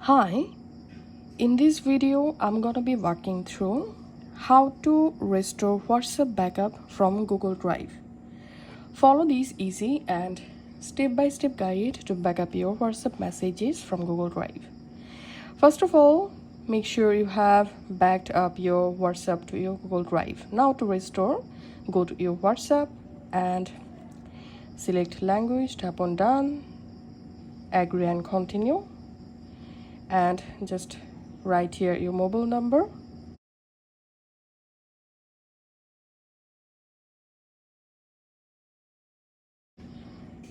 Hi, in this video I'm gonna be walking through how to restore WhatsApp backup from Google Drive. Follow this easy and step-by-step guide to backup your WhatsApp messages from Google Drive. First of all, make sure you have backed up your WhatsApp to your Google Drive. Now to restore, go to your WhatsApp and select language, tap on done, agree and continue, and just write here your mobile number.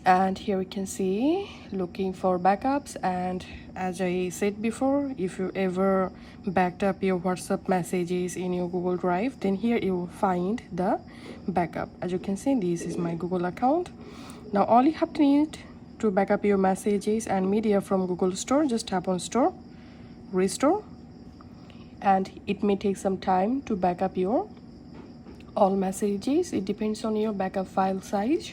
And here we can see looking for backups, and as I said before, if you ever backed up your WhatsApp messages in your Google Drive, then here you will find the backup. As you can see, this is my Google account. Now all you have to need to back up your messages and media from Google Store, just tap on Store, Restore, and it may take some time to back up your all messages. It depends on your backup file size.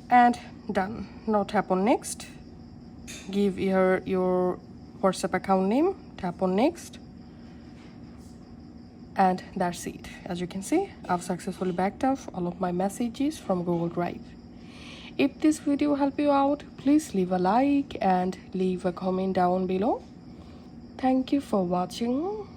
And done. Now tap on next, give your WhatsApp account name, tap on next, and that's it. As you can see, I've successfully backed up all of my messages from Google Drive. If this video helped you out, please leave a like and leave a comment down below. Thank you for watching.